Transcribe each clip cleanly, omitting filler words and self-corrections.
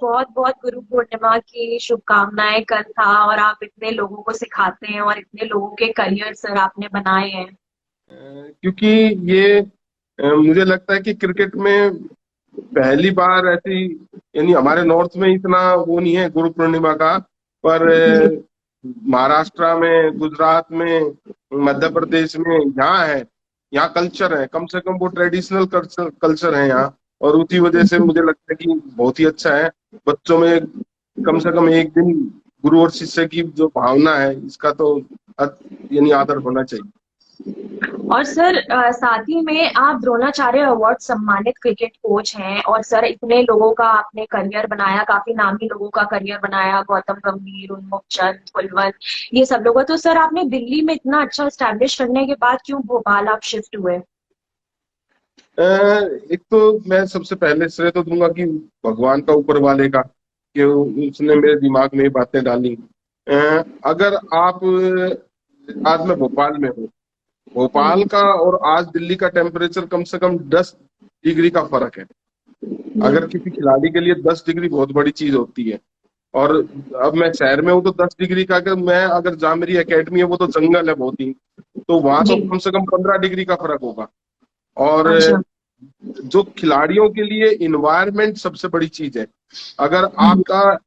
बहुत बहुत गुरु पूर्णिमा की शुभकामनाएं था। और आप इतने लोगों को सिखाते हैं और इतने लोगों के करियर सर आपने बनाए हैं। क्योंकि ये मुझे लगता है कि क्रिकेट में पहली बार ऐसी, यानी हमारे नॉर्थ में इतना वो नहीं है गुरु पूर्णिमा का। पर जी। महाराष्ट्र में, गुजरात में, मध्य प्रदेश में, यहाँ है। यहाँ कल्चर है, कम से कम वो ट्रेडिशनल कल्चर कल्चर है यहाँ। और उसी वजह से मुझे लगता है कि बहुत ही अच्छा है। बच्चों में कम से कम एक दिन गुरु और शिष्य की जो भावना है, इसका तो यानी आदर होना चाहिए। और सर साथ ही में आप द्रोणाचार्य अवार्ड सम्मानित क्रिकेट कोच हैं। और सर इतने लोगों का आपने करियर बनाया, काफी नामी लोगों का करियर बनाया, गौतम गंभीर, उन्मुख चंद, कुलवंत, ये सब लोगों। तो सर आपने दिल्ली में इतना अच्छा स्टैब्लिश करने के बाद क्यों भोपाल आप शिफ्ट हुए? एक तो मैं सबसे पहले श्रेय तो दूंगा कि भगवान का, ऊपर वाले का, कि उसने मेरे दिमाग में ये बातें डाली। अगर आप आज मैं भोपाल में हूँ, भोपाल जी। का और आज दिल्ली का टेम्परेचर कम से कम 10 डिग्री का फर्क है। जी। अगर किसी खिलाड़ी के लिए 10 डिग्री बहुत बड़ी चीज होती है। और अब मैं शहर में हूँ तो 10 डिग्री का, अगर मैं, अगर जहाँ मेरी एकेडमी है वो तो जंगल है बहुत ही, तो वहां तो जी। कम से कम 15 डिग्री का फर्क होगा। और अच्छा। जो खिलाड़ियों के लिए इन्वायरमेंट सबसे बड़ी चीज है। अगर आपका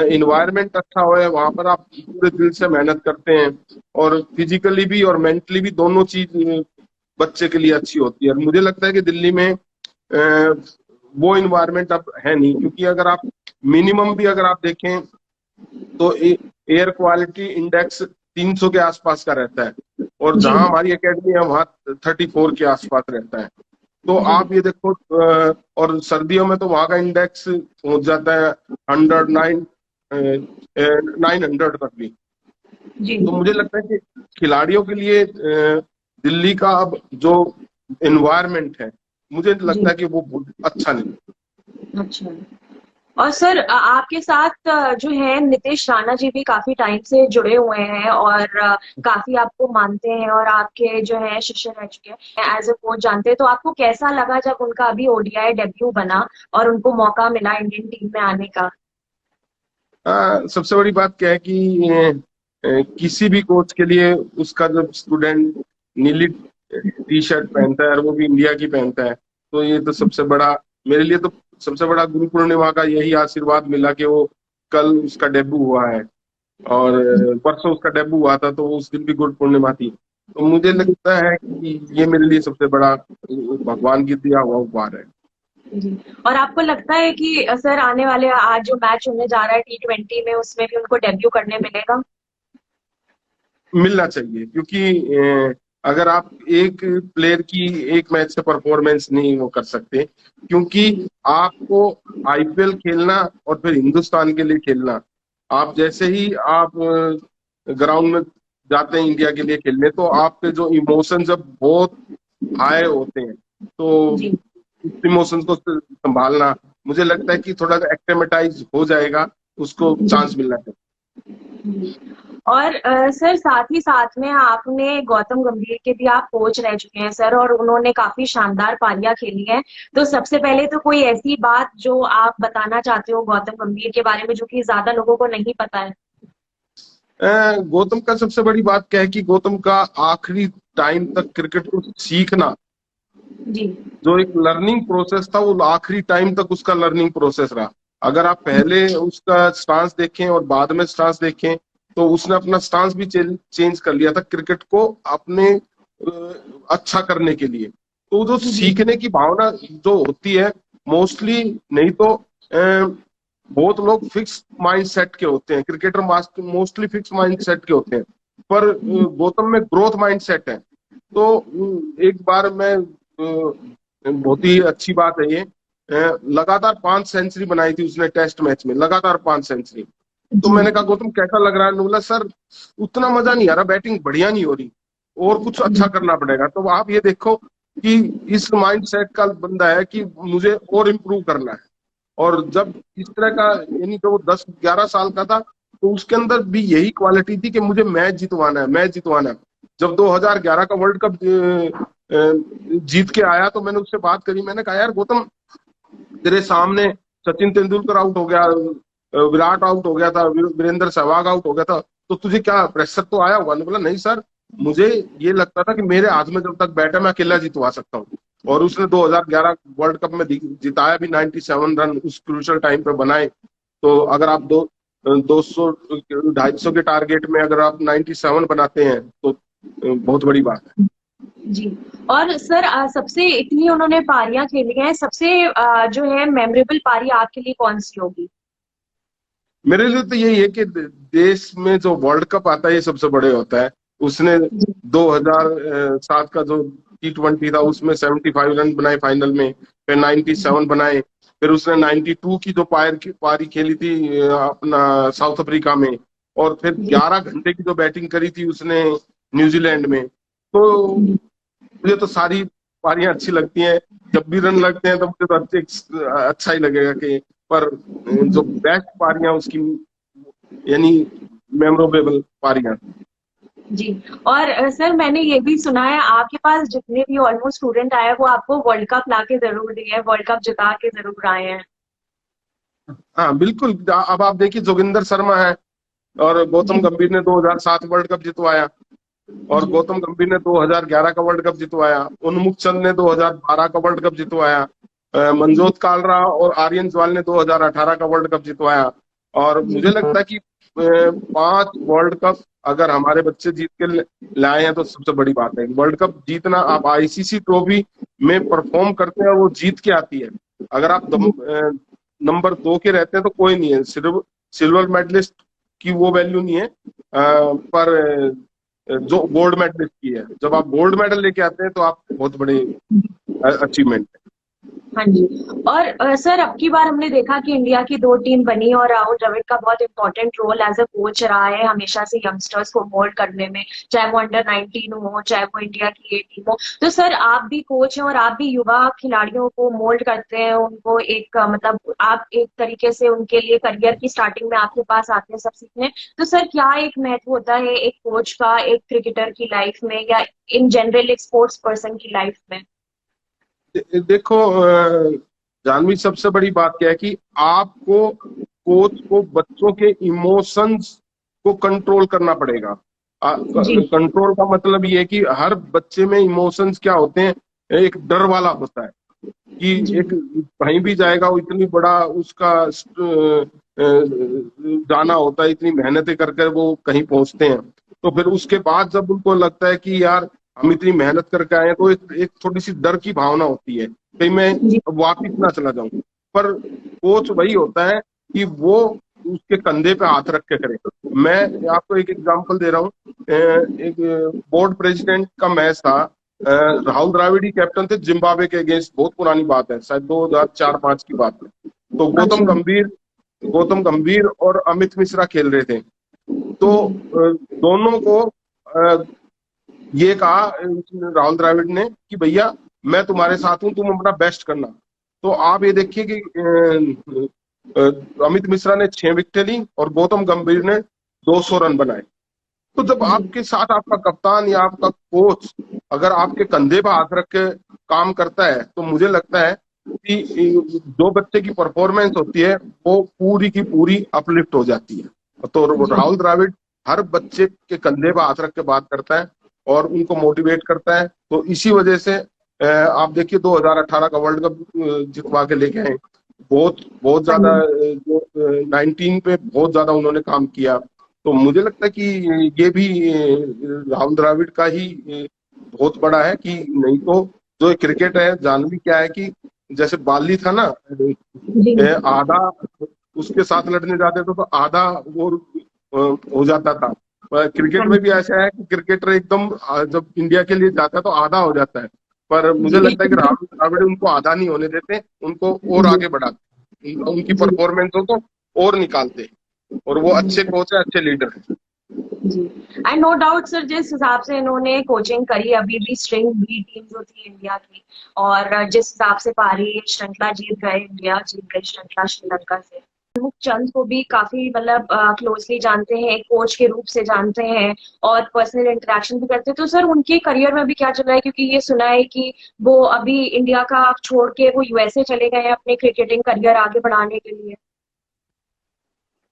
इन्वायरमेंट अच्छा हो, वहां पर आप पूरे दिल से मेहनत करते हैं, और फिजिकली भी और मेंटली भी दोनों चीज बच्चे के लिए अच्छी होती है। और मुझे लगता है कि दिल्ली में वो इन्वायरमेंट अब है नहीं, क्योंकि अगर आप मिनिमम भी अगर आप देखें तो एयर क्वालिटी इंडेक्स 300 के आसपास का रहता है, और जी। जहां हमारी एकेडमी है वहां 34 के आसपास रहता है। तो जी। आप ये देखो, और सर्दियों में तो वहां का इंडेक्स पहुंच जाता है 109, 900 तक भी। जी। तो मुझे लगता है कि खिलाड़ियों के लिए दिल्ली का अब जो एनवायरनमेंट है, मुझे लगता जी। है कि वो बहुत अच्छा नहीं। अच्छा। और सर आपके साथ जो है नीतीश राणा जी भी काफी टाइम से जुड़े हुए हैं और काफी आपको मानते हैं और आपके जो है शिष्य रह चुके हैं, एज ए कोच जानते हैं। तो आपको कैसा लगा जब उनका अभी ओडीआई डेब्यू बना और उनको मौका मिला इंडियन टीम में आने का? सबसे बड़ी बात क्या है कि किसी भी कोच के लिए उसका जब स्टूडेंट नीली टी शर्ट पहनता है और वो भी इंडिया की पहनता है, तो ये तो सबसे बड़ा, मेरे लिए तो सबसे बड़ा गुरु पूर्णिमा का यही आशीर्वाद मिला कि वो कल उसका डेब्यू हुआ है। और परसों उसका डेब्यू हुआ था, तो उस दिन भी गुरु पूर्णिमा थी। तो मुझे जी। लगता है कि ये मेरे लिए सबसे बड़ा भगवान की दिया हुआ उपहार है। जी। और आपको लगता है कि सर आने वाले आज जो मैच होने जा रहा है T20 में, उसमें भी उनको डेब्यू करने मिलेगा? मिलना चाहिए, क्योंकि अगर आप एक प्लेयर की एक मैच से परफॉर्मेंस नहीं वो कर सकते, क्योंकि आपको आईपीएल खेलना और फिर हिंदुस्तान के लिए खेलना, आप जैसे ही आप ग्राउंड में जाते हैं इंडिया के लिए खेलने, तो आपके जो इमोशन जब बहुत हाई होते हैं, तो जी। उस इमोशंस को संभालना, मुझे लगता है कि थोड़ा एक्टेमेटाइज हो जाएगा, उसको जी। चांस मिलना चाहिए। जी। और सर साथ ही साथ में आपने गौतम गंभीर के भी आप कोच रह चुके हैं सर, और उन्होंने काफी शानदार पारियां खेली हैं। तो सबसे पहले तो कोई ऐसी बात जो आप बताना चाहते हो गौतम गंभीर के बारे में जो कि ज्यादा लोगों को नहीं पता है? गौतम का सबसे बड़ी बात क्या है कि गौतम का आखिरी टाइम तक क्रिकेट को सीखना, जी। जो एक लर्निंग प्रोसेस था, वो आखिरी टाइम तक उसका लर्निंग प्रोसेस रहा। अगर आप पहले उसका स्टांस देखें और बाद में स्टांस देखें, तो उसने अपना स्टांस भी चेंज कर लिया था क्रिकेट को अपने अच्छा करने के लिए। तो जो जी। सीखने की भावना जो होती है, मोस्टली, नहीं तो बहुत लोग फिक्स माइंड सेट के होते हैं, cricketer mostly fix mind set के होते हैं। पर गौतम में ग्रोथ माइंड सेट है। तो एक बार मैं बहुत ही अच्छी बात है ये, लगातार 5 सेंचुरी बनाई थी उसने टेस्ट मैच में, लगातार 5 सेंचुरी। तो जी। मैंने कहा गौतम कैसा लग रहा है? बोला सर उतना मजा नहीं आ रहा, बैटिंग बढ़िया नहीं हो रही, और कुछ अच्छा करना पड़ेगा। तो आप ये देखो कि इस माइंड सेट का बंदा है कि मुझे और इम्प्रूव करना है। और जब इस तरह का, यानी कि वो 10-11 साल का था, तो उसके अंदर भी यही क्वालिटी थी कि मुझे मैच जितवाना है, मैच जितवाना है। जब 2011 का वर्ल्ड कप जीत के आया, तो मैंने उससे बात करी, मैंने कहा यार गौतम, तेरे सामने सचिन तेंदुलकर आउट हो गया, विराट आउट हो गया था, वीरेंद्र सहवाग आउट हो गया था, तो तुझे क्या प्रेशर तो आया होगा? ने बोला नहीं सर, मुझे ये लगता था कि मेरे हाथ में जब तक बैट है मैं अकेला जितवा सकता हूँ। और उसने 2011 वर्ल्ड कप में जिताया भी, 97 रन उस क्रूशल टाइम पे बनाए। तो अगर आप 200 250 के टारगेट में अगर आप 97 बनाते हैं तो बहुत बड़ी बात है। जी। और सर सबसे इतनी उन्होंने पारियां खेली हैं, सबसे जो है मेमोरेबल पारी आपके लिए कौन सी होगी? मेरे लिए तो यही है कि देश में जो वर्ल्ड कप आता है ये सबसे बड़े होता है। उसने जी। 2007 का जो T20 था उसमें 75 रन बनाए फाइनल में, फिर 97 बनाए, फिर उसने 92 की जो पारी खेली थी अपना साउथ अफ्रीका में, और फिर जी। 11 घंटे की जो बैटिंग करी थी उसने न्यूजीलैंड में। तो मुझे तो सारी पारियां अच्छी लगती हैं, जब भी रन लगते हैं तो मुझे तो अच्छा ही लगेगा कि, पर जो बेस्ट पारियां उसकी, यानी मेमोरेबल पारियां। जी। और सर मैंने ये भी सुना है आपके पास जितने भी ऑलमोस्ट स्टूडेंट आए हैं वो आपको वर्ल्ड कप ला के जरूर दिए हैं, वर्ल्ड कप जिता के जरूर आए हैं। हाँ बिल्कुल, अब आप देखिए जोगिंदर शर्मा है, और गौतम जी। गंभीर ने 2007 वर्ल्ड कप जितवाया, और जी। गौतम गंभीर ने 2011 का वर्ल्ड कप जितवाया, उन्मुख चंद ने 2012 का वर्ल्ड कप जितवाया, मनजोत कालरा और आर्यन ज्वाल ने 2018 का वर्ल्ड कप जितवाया। और जी। मुझे लगता है कि 5 वर्ल्ड कप अगर हमारे बच्चे जीत के लाए हैं तो सबसे बड़ी बात है। वर्ल्ड कप जीतना, आप आईसीसी ट्रॉफी में परफॉर्म करते हैं और वो जीत के आती है। अगर आप नंबर 2 के रहते हैं तो कोई नहीं है, सिर्फ सिल्वर मेडलिस्ट की वो वैल्यू नहीं है, पर जो गोल्ड मेडलिस्ट की है। जब आप गोल्ड मेडल लेके आते हैं तो आप बहुत बड़े अचीवमेंट है। हाँ जी। और सर अब की बार हमने देखा कि इंडिया की 2 टीम बनी और राहुल द्रविड़ का बहुत important role as a coach रहा है हमेशा से यंगस्टर्स को मोल्ड करने में, चाहे वो अंडर 19 हो चाहे वो इंडिया की A टीम हो। तो सर आप भी कोच हैं और आप भी युवा खिलाड़ियों को मोल्ड करते हैं, उनको एक मतलब आप एक तरीके से उनके लिए करियर की स्टार्टिंग में आपके पास आते हैं सब सीखने। तो सर क्या एक महत्व होता है एक कोच का एक क्रिकेटर की लाइफ में या इन जनरल एक स्पोर्ट्स पर्सन की लाइफ में? देखो जानवी, सबसे बड़ी बात क्या है कि आपको कोच को बच्चों के इमोशंस को कंट्रोल करना पड़ेगा। जी। कंट्रोल का मतलब ये है कि हर बच्चे में इमोशंस क्या होते हैं, एक डर वाला होता है कि जी। एक कहीं भी जाएगा वो इतनी बड़ा उसका जाना होता है, इतनी मेहनतें करके वो कहीं पहुंचते हैं। तो फिर उसके बाद जब उनको लगता है कि यार हम इतनी मेहनत करके आए हैं, तो एक थोड़ी सी डर की भावना होती है कहीं मैं जी। वापिस ना चला जाऊं। पर कोच वही होता है कि वो उसके कंधे पे हाथ रख के करे। मैं आपको एक एग्जांपल दे रहा हूँ, एक बोर्ड प्रेसिडेंट का मैच था, राहुल द्रविड़ ही कैप्टन थे जिम्बाब्वे के अगेंस्ट, बहुत पुरानी बात है, शायद 2004-5 की बात है। तो अच्छा। गौतम गंभीर और अमित मिश्रा खेल रहे थे। तो दोनों को ये कहा राहुल द्रविड़ ने कि भैया मैं तुम्हारे साथ हूं, तुम अपना बेस्ट करना। तो आप ये देखिए कि अमित मिश्रा ने 6 विकेटें ली और गौतम गंभीर ने 200 रन बनाए। तो जब जी। आपके साथ आपका कप्तान या आपका कोच अगर आपके कंधे पर हाथ रख के काम करता है, तो मुझे लगता है कि जो बच्चे की परफॉर्मेंस होती है वो पूरी की पूरी अपलिफ्ट हो जाती है। तो जी। राहुल द्रविड़ हर बच्चे के कंधे पर हाथ रख के बात करता है और उनको मोटिवेट करता है। तो इसी वजह से आप देखिए 2018 का वर्ल्ड कप जितवा के लेके आए। बहुत बहुत हाँ ज्यादा जी। जो 19 पे बहुत ज्यादा उन्होंने काम किया। तो मुझे लगता है कि ये भी राहुल द्रविड़ का ही बहुत बड़ा है कि, नहीं तो जो क्रिकेट है, जानवी क्या है कि जैसे बाली था ना, जी। आधा उसके साथ लड़ने जाते थे तो आधा वो हो जाता था। क्रिकेट हाँ में भी जी। ऐसा है कि क्रिकेटर एकदम जब इंडिया के लिए जाता है तो आधा हो जाता है। पर मुझे जी। लगता है कि राहुल द्रविड़ उनको आधा नहीं होने देते, उनको और जी। आगे बढ़ाते, उनकी जी। परफॉर्मेंस हो तो और निकालते। और वो अच्छे जी। कोच है, अच्छे लीडर है। जी। एंड नो डाउट सर जिस हिसाब से इन्होंने कोचिंग करी अभी भी स्ट्रिंग बी टीम जो थी इंडिया की, और जिस हिसाब से पारी श्रृंखला जीत गए, इंडिया जीत गई श्रृंखला श्रीलंका से, शाहरुख चंद को भी काफी मतलब क्लोजली जानते हैं, कोच के रूप से जानते हैं और पर्सनल इंटरेक्शन भी करते हैं। तो सर उनके करियर में भी क्या चल रहा है, क्योंकि ये सुना है कि वो अभी इंडिया का छोड़ के वो यूएसए चले गए हैं अपने क्रिकेटिंग करियर आगे बढ़ाने के लिए।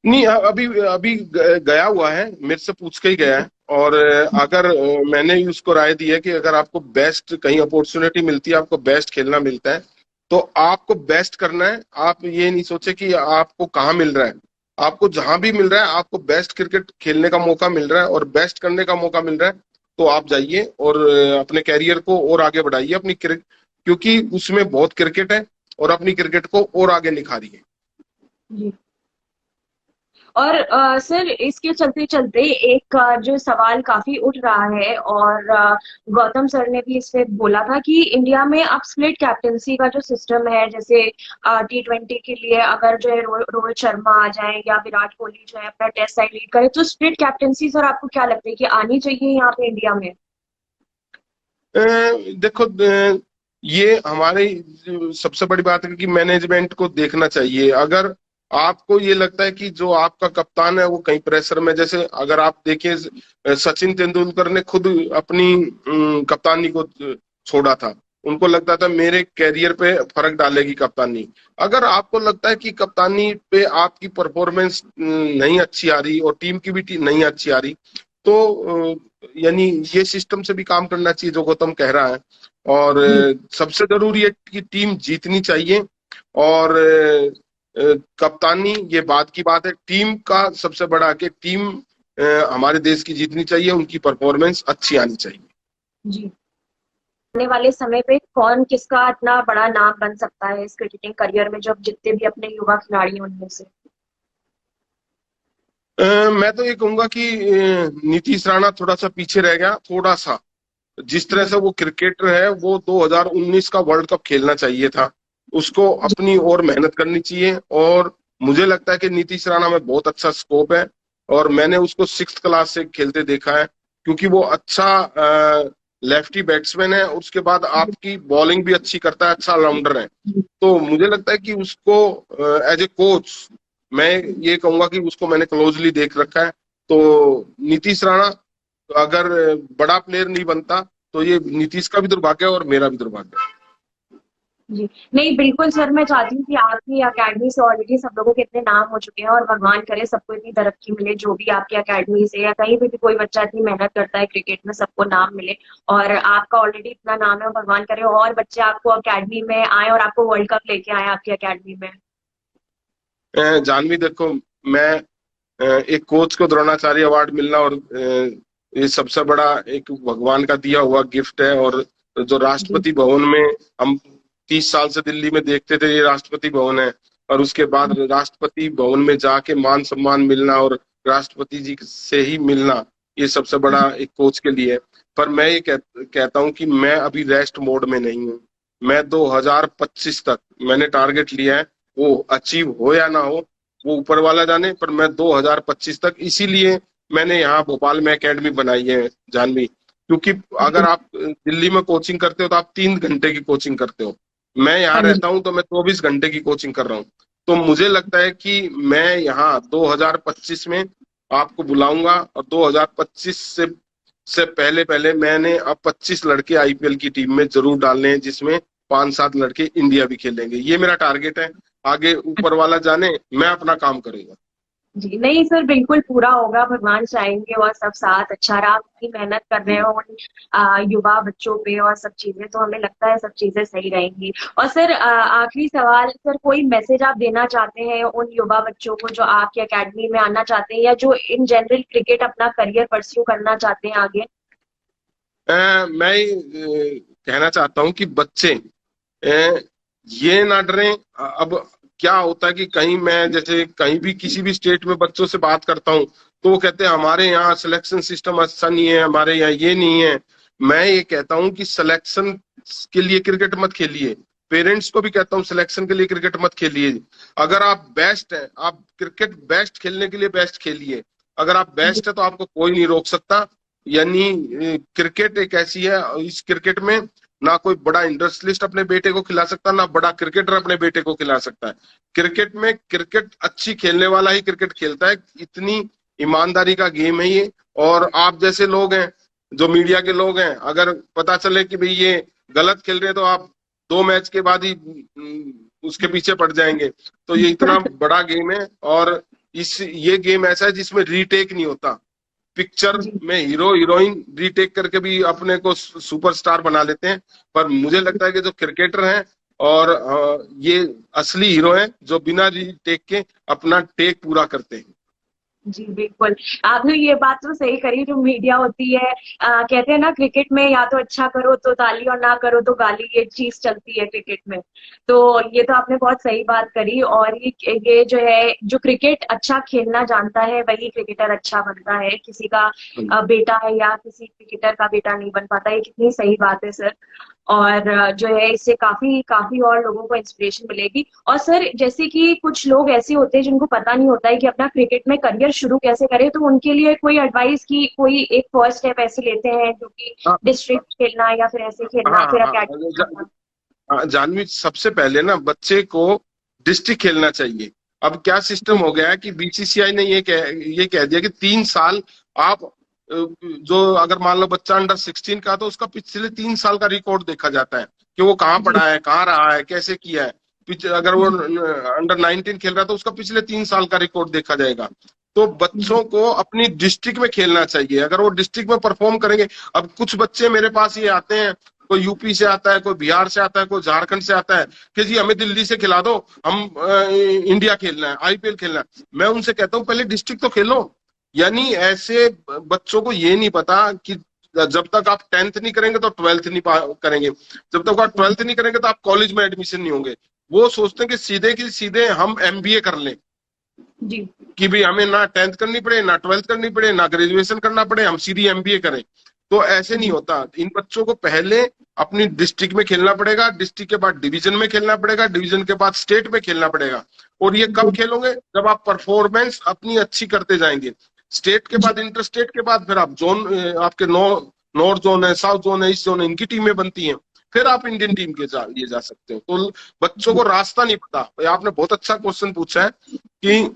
नहीं, अभी अभी गया हुआ है, मेरे से पूछ के ही गया है। और अगर मैंने ही उसको राय दी है कि अगर आपको बेस्ट कहीं अपॉर्चुनिटी मिलती है, आपको बेस्ट खेलना मिलता है, तो आपको बेस्ट करना है। आप ये नहीं सोचे कि आपको कहाँ मिल रहा है, आपको जहां भी मिल रहा है, आपको बेस्ट क्रिकेट खेलने का मौका मिल रहा है और बेस्ट करने का मौका मिल रहा है, तो आप जाइए और अपने कैरियर को और आगे बढ़ाइए अपनी क्रिकेट, क्योंकि उसमें बहुत क्रिकेट है, और अपनी क्रिकेट को और आगे निखारिए। जी। और सर इसके चलते चलते एक जो सवाल काफी उठ रहा है, और गौतम सर ने भी इस पे बोला था कि इंडिया में अब स्प्लिट कैप्टेंसी का जो सिस्टम है, जैसे T20 के लिए अगर जो है रोहित शर्मा आ जाए या विराट कोहली जो है अपना टेस्ट साइड लीड करे, तो स्प्लिट कैप्टेंसी सर आपको क्या लगता है कि आनी चाहिए यहाँ पे इंडिया में? देखो, ये हमारी सबसे बड़ी बात है कि मैनेजमेंट को देखना चाहिए। अगर आपको ये लगता है कि जो आपका कप्तान है वो कहीं प्रेशर में, जैसे अगर आप देखिए सचिन तेंदुलकर ने खुद अपनी कप्तानी को छोड़ा था, उनको लगता था मेरे कैरियर पे फर्क डालेगी कप्तानी। अगर आपको लगता है कि कप्तानी पे आपकी परफॉर्मेंस नहीं अच्छी आ रही और टीम की भी नहीं अच्छी आ रही, तो यानी ये सिस्टम से भी काम करना चाहिए जो गौतम कह रहा है। और जी। सबसे जरूरी है कि टीम जीतनी चाहिए। और कप्तानी ये बात की बात है, टीम का सबसे बड़ा कि टीम हमारे देश की जीतनी चाहिए, उनकी परफॉर्मेंस अच्छी आनी चाहिए। जी। आने वाले समय पे कौन किसका इतना बड़ा नाम बन सकता है इस क्रिकेटिंग करियर में, जब जितने भी अपने युवा खिलाड़ी हैं उनमें से? मैं तो ये कहूंगा कि नीतीश राणा थोड़ा सा पीछे रह गया, थोड़ा सा। जिस तरह जी। से वो क्रिकेटर है, वो 2019 का वर्ल्ड कप खेलना चाहिए था, उसको जी। अपनी और मेहनत करनी चाहिए। और मुझे लगता है कि नीतीश राणा में बहुत अच्छा स्कोप है, और मैंने उसको 6th क्लास से खेलते देखा है, क्योंकि वो अच्छा लेफ्टी बैट्समैन है, उसके बाद आपकी बॉलिंग भी अच्छी करता है, अच्छा ऑलराउंडर है। तो मुझे लगता है कि उसको एज ए कोच मैं ये कहूंगा कि उसको मैंने क्लोजली देख रखा है। तो नीतीश राणा अगर बड़ा प्लेयर नहीं बनता, तो ये नीतीश का भी दुर्भाग्य है और मेरा भी दुर्भाग्य है। जी। नहीं, बिल्कुल सर, मैं चाहती हूँ कि आपकी अकेडमी से ऑलरेडी सब लोगों के इतने नाम हो चुके हैं, और भगवान करे सबको इतनी तरक्की मिले, जो भी आपकी अकेडमी से या कहीं पे भी कोई बच्चा इतनी मेहनत करता है क्रिकेट में, सबको नाम मिले। और आपका ऑलरेडी इतना नाम है, और भगवान करे और बच्चे आपको अकेडमी में आए और आपको वर्ल्ड कप लेके आए आपकी अकेडमी में। जानवी देखो, मैं एक कोच को द्रोणाचार्य अवार्ड मिलना, और ये सबसे बड़ा एक भगवान का दिया हुआ गिफ्ट है। और जो जी। राष्ट्रपति भवन में हम 30 साल से दिल्ली में देखते थे, ये राष्ट्रपति भवन है। और उसके बाद राष्ट्रपति भवन में जाके मान सम्मान मिलना और राष्ट्रपति जी से ही मिलना, ये सबसे बड़ा एक कोच के लिए है। पर मैं ये कहता हूँ कि मैं अभी रेस्ट मोड में नहीं हूँ। मैं 2025 तक मैंने टारगेट लिया है, वो अचीव हो या ना हो वो ऊपर वाला जाने, पर मैं 2025 तक, इसीलिए मैंने यहाँ भोपाल में एकेडमी बनाई है जानवी। क्योंकि अगर आप दिल्ली में कोचिंग करते हो तो आप 3 घंटे की कोचिंग करते हो, मैं यहाँ हाँ जी। रहता हूँ तो मैं 24 घंटे की कोचिंग कर रहा हूँ। तो मुझे लगता है कि मैं यहाँ 2025 में आपको बुलाऊंगा, और 2025 से पहले पहले मैंने अब 25 लड़के आईपीएल की टीम में जरूर डालने हैं, जिसमें 5-7 लड़के इंडिया भी खेलेंगे। ये मेरा टारगेट है। आगे ऊपर वाला जाने, मैं अपना काम करूंगा। जी। नहीं सर, बिल्कुल पूरा होगा, भगवान चाहेंगे और सब साथ अच्छा रहा, आपकी मेहनत कर रहे हो उन युवा बच्चों पे और सब चीजें, तो हमें लगता है सब चीजें सही रहेंगी। और सर आखिरी सवाल सर, कोई मैसेज आप देना चाहते हैं उन युवा बच्चों को जो आपकी एकेडमी में आना चाहते हैं, या जो इन जनरल क्रिकेट अपना करियर परस्यू करना चाहते हैं आगे? मैं कहना चाहता हूँ कि बच्चे ये ना डरें। अब क्या होता है कि कहीं मैं जैसे कहीं भी किसी भी स्टेट में बच्चों से बात करता हूँ, तो वो कहते हैं हमारे यहाँ सिलेक्शन सिस्टम अच्छा नहीं है, हमारे यहाँ ये नहीं है। मैं ये कहता हूँ कि सिलेक्शन के लिए क्रिकेट मत खेलिए। पेरेंट्स को भी कहता हूँ सिलेक्शन के लिए क्रिकेट मत खेलिए। अगर आप बेस्ट है, आप क्रिकेट बेस्ट खेलने के लिए बेस्ट खेलिए। अगर आप बेस्ट है तो आपको कोई नहीं रोक सकता। यानी क्रिकेट एक ऐसी है, इस क्रिकेट में ना कोई बड़ा इंडस्ट्रियलिस्ट अपने बेटे को खिला सकता, ना बड़ा क्रिकेटर अपने बेटे को खिला सकता है। क्रिकेट में क्रिकेट अच्छी खेलने वाला ही क्रिकेट खेलता है, इतनी ईमानदारी का गेम है ये। और आप जैसे लोग हैं, जो मीडिया के लोग हैं, अगर पता चले कि भाई ये गलत खेल रहे हैं, तो आप 2 मैच के बाद ही उसके पीछे पड़ जाएंगे। तो ये इतना बड़ा गेम है, और ये गेम ऐसा है जिसमें रीटेक नहीं होता। पिक्चर जी में हीरो हीरोइन रीटेक करके भी अपने को सुपरस्टार बना लेते हैं, पर मुझे लगता है कि जो क्रिकेटर हैं और ये असली हीरो हैं जो बिना रीटेक के अपना टेक पूरा करते हैं। जी बिल्कुल, आपने ये बात तो सही करी। जो मीडिया होती है, कहते हैं ना क्रिकेट में या तो अच्छा करो तो ताली और ना करो तो गाली, ये चीज चलती है क्रिकेट में। तो ये तो आपने बहुत सही बात करी। और ये जो है, जो क्रिकेट अच्छा खेलना जानता है वही क्रिकेटर अच्छा बनता है। किसी का बेटा है या किसी क्रिकेटर का बेटा नहीं बन पाता। ये कितनी सही बात है सर। और जो है इससे काफी काफी और लोगों को इंस्पिरेशन मिलेगी। और सर, जैसे कि कुछ लोग ऐसे होते हैं जिनको पता नहीं होता है कि अपना क्रिकेट में करियर शुरू कैसे करें, तो उनके लिए कोई एडवाइस की कोई एक फर्स्ट स्टेप ऐसे लेते हैं जो कि हाँ डिस्ट्रिक्ट खेलना या फिर ऐसे खेलना, हाँ फिर हाँ अकेडमी जाना। जानवी, सबसे पहले ना बच्चे को डिस्ट्रिक्ट खेलना चाहिए। अब क्या सिस्टम जी हो गया है कि बीसीसीआई ने ये कह दिया कि 3 साल आप जो, अगर मान लो बच्चा अंडर 16 का, तो उसका पिछले 3 साल का रिकॉर्ड देखा जाता है कि वो कहाँ जी पढ़ा है, कहाँ रहा है, कैसे किया है। अगर वो जी अंडर 19 खेल रहा है तो उसका पिछले 3 साल का रिकॉर्ड देखा जाएगा। तो जी बच्चों को अपनी डिस्ट्रिक्ट में खेलना चाहिए। अगर वो डिस्ट्रिक्ट में परफॉर्म करेंगे, अब कुछ बच्चे मेरे पास ये आते हैं, कोई यूपी से आता है, कोई बिहार से आता है, कोई झारखंड से आता है कि जी हमें दिल्ली से खिला दो, हम इंडिया खेलना है, आईपीएल खेलना है। मैं उनसे कहता हूँ पहले डिस्ट्रिक्ट तो खेलो। यानी ऐसे बच्चों को ये नहीं पता कि जब तक आप 10th नहीं करेंगे तो 12th नहीं करेंगे, जब तक आप 12th नहीं करेंगे तो आप कॉलेज में एडमिशन नहीं होंगे। वो सोचते हैं कि सीधे की सीधे हम एमबीए कर लें, जी कि भी हमें ना 10th करनी पड़े, ना 12th करनी पड़े, ना ग्रेजुएशन करना पड़े, हम सीधी एमबीए करें। तो ऐसे नहीं जी होता। इन बच्चों को पहले अपनी डिस्ट्रिक्ट में खेलना पड़ेगा, डिस्ट्रिक्ट के बाद डिवीजन में खेलना पड़ेगा, डिवीजन के बाद स्टेट में खेलना पड़ेगा। और ये कब खेलोगे? जब आप परफॉर्मेंस अपनी अच्छी करते जाएंगे। स्टेट के जी बाद इंटर स्टेट के बाद फिर आप जोन, आपके नॉर्थ जोन है, साउथ जोन है, ईस्ट जोन है, इनकी टीमें बनती हैं। फिर आप इंडियन टीम के लिए जा सकते हो। तो बच्चों को रास्ता नहीं पता। आपने बहुत अच्छा क्वेश्चन पूछा है कि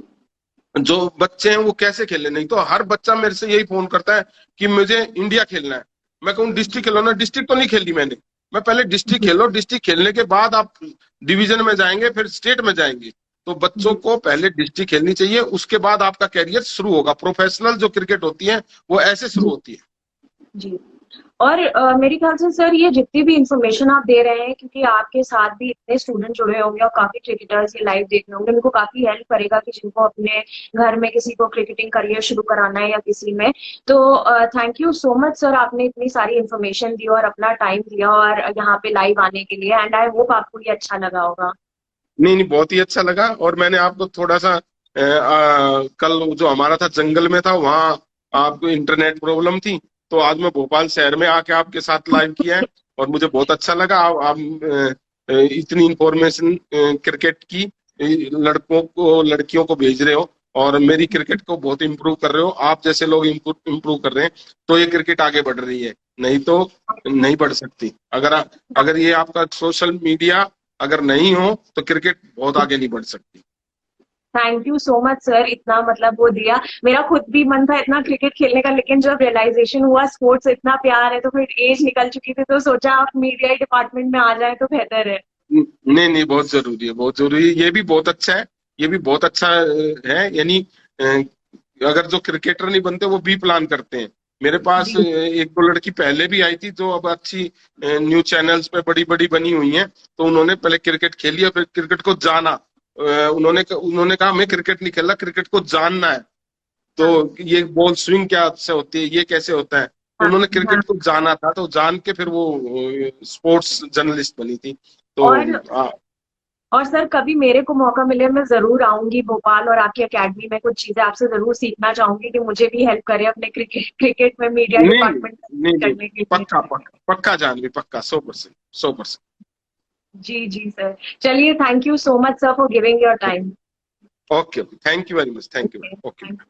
जो बच्चे हैं वो कैसे खेले। नहीं तो हर बच्चा मेरे से यही फोन करता है कि मुझे इंडिया खेलना है। मैं कहूँ डिस्ट्रिक्ट खेलो ना। डिस्ट्रिक्ट तो नहीं खेली मैंने। मैं पहले डिस्ट्रिक्ट जी खेलो, डिस्ट्रिक्ट खेलने के बाद आप डिवीजन में जाएंगे, फिर स्टेट में जाएंगे। तो बच्चों जी को पहले डिस्ट्रिक्ट खेलनी चाहिए, उसके बाद आपका कैरियर शुरू होगा। प्रोफेशनल जो क्रिकेट होती है वो ऐसे शुरू जी होती है। जी। और मेरे ख्याल से सर, ये जितनी भी इंफॉर्मेशन आप दे रहे हैं, क्योंकि आपके साथ भी इतने स्टूडेंट जुड़े होंगे और काफी क्रिकेटर्स ये लाइव देख रहे होंगे, उनको काफी हेल्प करेगा कि जिनको अपने घर में किसी को क्रिकेटिंग करियर शुरू कराना है या किसी में। तो thank you so much sir, आपने इतनी सारी इंफॉर्मेशन दी और अपना टाइम दिया और यहाँ पे लाइव आने के लिए। एंड आई होप आपको ये अच्छा लगा होगा। नहीं नहीं, बहुत ही अच्छा लगा। और मैंने आपको थोड़ा सा कल जो हमारा था जंगल में था, वहाँ आपको इंटरनेट प्रॉब्लम थी, तो आज मैं भोपाल शहर में आके आपके साथ लाइव किया है। और मुझे बहुत अच्छा लगा। आप इतनी इंफॉर्मेशन क्रिकेट की लड़कों को लड़कियों को भेज रहे हो, और मेरी क्रिकेट को बहुत इम्प्रूव कर रहे हो। आप जैसे लोग इम्प्रूव कर रहे हैं तो ये क्रिकेट आगे बढ़ रही है। नहीं तो नहीं बढ़ सकती। अगर ये आपका सोशल मीडिया अगर नहीं हो तो क्रिकेट बहुत आगे नहीं बढ़ सकती। Thank you so much sir, इतना मतलब वो दिया। मेरा खुद भी मन था इतना क्रिकेट खेलने का, लेकिन जब रियलाइजेशन हुआ स्पोर्ट्स से इतना प्यार है, तो फिर एज निकल चुकी थी, तो सोचा आप मीडिया डिपार्टमेंट में आ जाए तो बेहतर है। नहीं नहीं, बहुत जरूरी है, बहुत जरूरी है। ये भी बहुत अच्छा है। ये भी बहुत अच्छा है। यानी अगर जो क्रिकेटर नहीं बनते वो बी प्लान करते हैं। मेरे पास जी एक दो लड़की पहले भी आई थी जो अब अच्छी न्यूज चैनल्स पे बड़ी बड़ी बनी हुई हैं। तो उन्होंने पहले क्रिकेट खेली और फिर क्रिकेट को जाना। उन्होंने कहा मैं क्रिकेट नहीं खेलना, क्रिकेट को जानना है। तो हाँ ये बॉल स्विंग क्या से होती है, ये कैसे होता है, तो हाँ उन्होंने हाँ। क्रिकेट को जाना था। तो जान के फिर वो स्पोर्ट्स जर्नलिस्ट बनी थी। तो और और सर, कभी मेरे को मौका मिले मैं जरूर आऊंगी भोपाल और आपकी एकेडमी में कुछ चीजें आपसे जरूर सीखना चाहूंगी कि मुझे भी हेल्प करे अपने क्रिकेट में मीडिया नहीं नहीं डिपार्टमेंट नहीं नहीं, करने के लिए। पक्का पक्का पक्का जानवी, पक्का 100%, 100%। जी जी सर। चलिए, thank you so much sir for giving your time. Okay, thank you very much, thank you. Okay okay. Thank